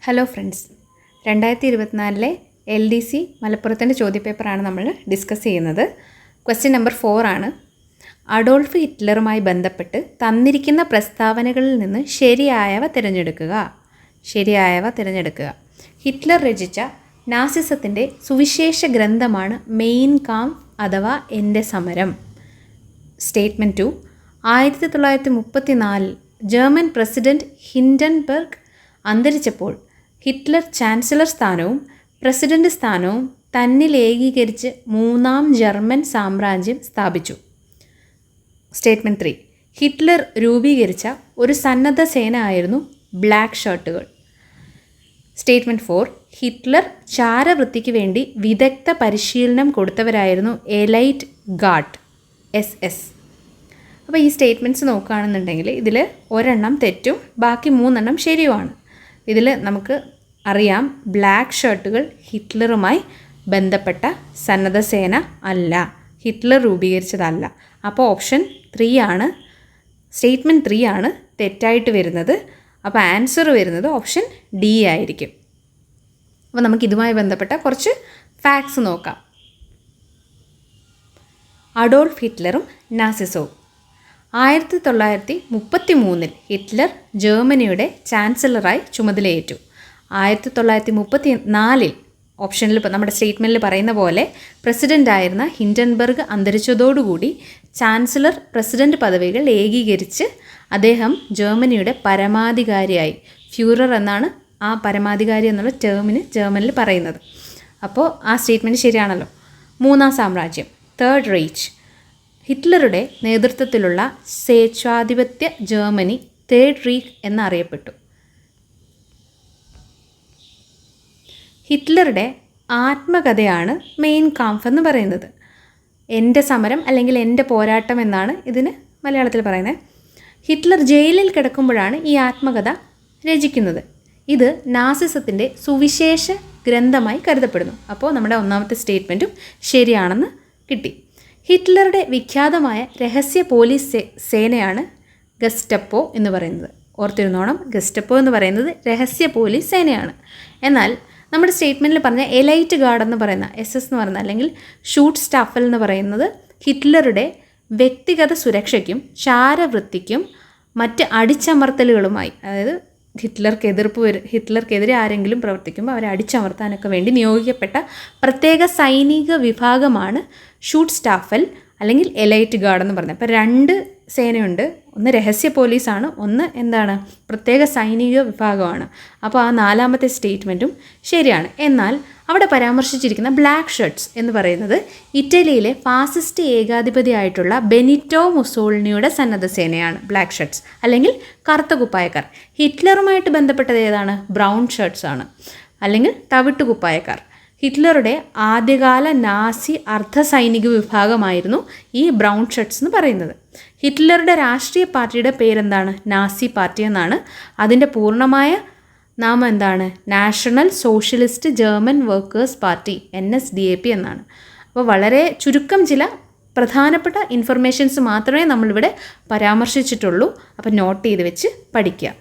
Hello friends, 2024 LDC മലപ്പുറത്തിൻ്റെ ചോദ്യപേപ്പറാണ് നമ്മൾ discuss ചെയ്യുന്നത്. Question number 4 ആണ്. അഡോൾഫ് ഹിറ്റ്ലറുമായി ബന്ധപ്പെട്ട് തന്നിരിക്കുന്ന പ്രസ്താവനകളിൽ നിന്ന് ശരിയായവ തിരഞ്ഞെടുക്കുക. ഹിറ്റ്ലർ രചിച്ച നാസിസത്തിൻ്റെ സുവിശേഷ ഗ്രന്ഥമാണ് മെയിൻ കാംഫ് അഥവാ എൻ്റെ സമരം. സ്റ്റേറ്റ്മെൻറ്റ് 2. 1934 ജർമ്മൻ പ്രസിഡന്റ് ഹിൻഡൻബർഗ് അന്തരിച്ചപ്പോൾ ഹിറ്റ്ലർ ചാൻസലർ സ്ഥാനവും പ്രസിഡന്റ് സ്ഥാനവും തന്നിൽ ഏകീകരിച്ച് മൂന്നാം ജർമ്മൻ സാമ്രാജ്യം സ്ഥാപിച്ചു. സ്റ്റേറ്റ്മെൻറ്റ് 3. ഹിറ്റ്ലർ രൂപീകരിച്ച ഒരു സന്നദ്ധ സേന ആയിരുന്നു ബ്ലാക്ക് ഷർട്ടുകൾ. സ്റ്റേറ്റ്മെൻറ്റ് 4. ഹിറ്റ്ലർ ചാരവൃത്തിക്ക് വേണ്ടി വിദഗ്ധ പരിശീലനം കൊടുത്തവരായിരുന്നു എലൈറ്റ് ഗാർഡ് SS. അപ്പോൾ ഈ സ്റ്റേറ്റ്മെൻറ്റ്സ് നോക്കുകയാണെന്നുണ്ടെങ്കിൽ ഇതിൽ ഒരെണ്ണം തെറ്റും ബാക്കി 3 ശരിയുമാണ്. ഇതിൽ നമുക്ക് അറിയാം, ബ്ലാക്ക് ഷർട്ടുകൾ ഹിറ്റ്ലറുമായി ബന്ധപ്പെട്ട സന്നദ്ധ സേന അല്ല, ഹിറ്റ്ലർ രൂപീകരിച്ചതല്ല. അപ്പോൾ ഓപ്ഷൻ 3 ആണ്, സ്റ്റേറ്റ്മെൻറ്റ് 3 ആണ് തെറ്റായിട്ട് വരുന്നത്. അപ്പോൾ ആൻസർ വരുന്നത് ഓപ്ഷൻ D ആയിരിക്കും. അപ്പോൾ നമുക്കിതുമായി ബന്ധപ്പെട്ട കുറച്ച് ഫാക്ട്സ് നോക്കാം. അഡോൾഫ് ഹിറ്റ്ലറും നാസിസവും. 1933 ഹിറ്റ്ലർ ജർമ്മനിയുടെ ചാൻസലറായി ചുമതലയേറ്റു. 1934 ഓപ്ഷനിൽ നമ്മുടെ സ്റ്റേറ്റ്മെൻറ്റിൽ പറയുന്ന പോലെ പ്രസിഡൻ്റായിരുന്ന ഹിൻഡൻബർഗ് അന്തരിച്ചതോടുകൂടി ചാൻസലർ പ്രസിഡന്റ് പദവികൾ ഏകീകരിച്ച് അദ്ദേഹം ജർമ്മനിയുടെ പരമാധികാരിയായി. ഫ്യൂറർ എന്നാണ് ആ പരമാധികാരി എന്നുള്ള ടേമിന് ജർമ്മനിൽ പറയുന്നത്. അപ്പോൾ ആ സ്റ്റേറ്റ്മെൻറ്റ് ശരിയാണല്ലോ. മൂന്നാം സാമ്രാജ്യം, തേർഡ് റീച്ച്. ഹിറ്റ്ലറുടെ നേതൃത്വത്തിലുള്ള സ്വേച്ഛാധിപത്യ ജർമ്മനി തേർഡ് റീച്ച് എന്നറിയപ്പെട്ടു. ഹിറ്റ്ലറുടെ ആത്മകഥയാണ് മെയിൻ കാംഫ് എന്ന് പറയുന്നത്. എൻ്റെ സമരം അല്ലെങ്കിൽ എൻ്റെ പോരാട്ടം എന്നാണ് ഇതിന് മലയാളത്തിൽ പറയുന്നത്. ഹിറ്റ്ലർ ജയിലിൽ കിടക്കുമ്പോഴാണ് ഈ ആത്മകഥ രചിക്കുന്നത്. ഇത് നാസിസത്തിൻ്റെ സുവിശേഷ ഗ്രന്ഥമായി കരുതപ്പെടുന്നു. അപ്പോൾ നമ്മുടെ ഒന്നാമത്തെ സ്റ്റേറ്റ്മെൻറ്റും ശരിയാണെന്ന് കിട്ടി. ഹിറ്റ്ലറുടെ വിഖ്യാതമായ രഹസ്യ പോലീസ് സേനയാണ് ഗസ്റ്റപ്പോ എന്ന് പറയുന്നത്. ഓർത്തിരുന്നോണം, ഗസ്റ്റപ്പോ എന്ന് പറയുന്നത് രഹസ്യ പോലീസ് സേനയാണ്. എന്നാൽ നമ്മുടെ സ്റ്റേറ്റ്മെൻറ്റിൽ പറഞ്ഞ എലൈറ്റ് ഗാർഡ് എന്ന് പറയുന്ന SS എന്ന് പറയുന്ന അല്ലെങ്കിൽ ഷൂട്ട് സ്റ്റാഫൽ എന്ന് പറയുന്നത് ഹിറ്റ്ലറുടെ വ്യക്തിഗത സുരക്ഷയ്ക്കും ചാരവൃത്തിക്കും മറ്റ് അടിച്ചമർത്തലുകളുമായി, അതായത് ഹിറ്റ്ലർക്കെതിരെ ആരെങ്കിലും പ്രവർത്തിക്കുമ്പോൾ അവരെ അടിച്ചമർത്താനൊക്കെ വേണ്ടി നിയോഗിക്കപ്പെട്ട പ്രത്യേക സൈനിക വിഭാഗമാണ് ഷൂട്ട് സ്റ്റാഫൽ അല്ലെങ്കിൽ എലൈറ്റ് ഗാർഡ് എന്ന് പറയുന്നത്. അപ്പോൾ 2 സേനയുണ്ട്. ഒന്ന് രഹസ്യ പോലീസാണ്, ഒന്ന് എന്താണ്, പ്രത്യേക സൈനിക വിഭാഗമാണ്. അപ്പോൾ ആ 4ാമത്തെ സ്റ്റേറ്റ്മെൻറ്റും ശരിയാണ്. എന്നാൽ അവിടെ പരാമർശിച്ചിരിക്കുന്ന ബ്ലാക്ക് ഷർട്ട്സ് എന്ന് പറയുന്നത് ഇറ്റലിയിലെ ഫാസിസ്റ്റ് ഏകാധിപതിയായിട്ടുള്ള ബെനിറ്റോ മുസോളിനിയുടെ സന്നദ്ധ സേനയാണ് ബ്ലാക്ക് ഷർട്ട്സ് അല്ലെങ്കിൽ കറുത്ത കുപ്പായക്കാർ. ഹിറ്റ്ലറുമായിട്ട് ബന്ധപ്പെട്ടത് ഏതാണ്? ബ്രൗൺ ഷർട്ട്സ് ആണ് അല്ലെങ്കിൽ തവിട്ട് കുപ്പായക്കാർ. ഹിറ്റ്ലറുടെ ആദ്യകാല നാസി അർദ്ധ സൈനിക വിഭാഗമായിരുന്നു ഈ ബ്രൗൺ ഷർട്ട്സ് എന്ന് പറയുന്നത്. ഹിറ്റ്ലറുടെ രാഷ്ട്രീയ പാർട്ടിയുടെ പേരെന്താണ്? നാസി പാർട്ടി എന്നാണ്. അതിൻ്റെ പൂർണ്ണമായ നാമം എന്താണ്? National socialist German workers party NSDAP എന്നാണ്. അപ്പോൾ വളരെ ചുരുക്കം ചില പ്രധാനപ്പെട്ട ഇൻഫർമേഷൻസ് മാത്രമേ നമ്മളിവിടെ പരാമർശിച്ചിട്ടുള്ളൂ. അപ്പോൾ നോട്ട് ചെയ്ത് വെച്ച് പഠിക്കുക.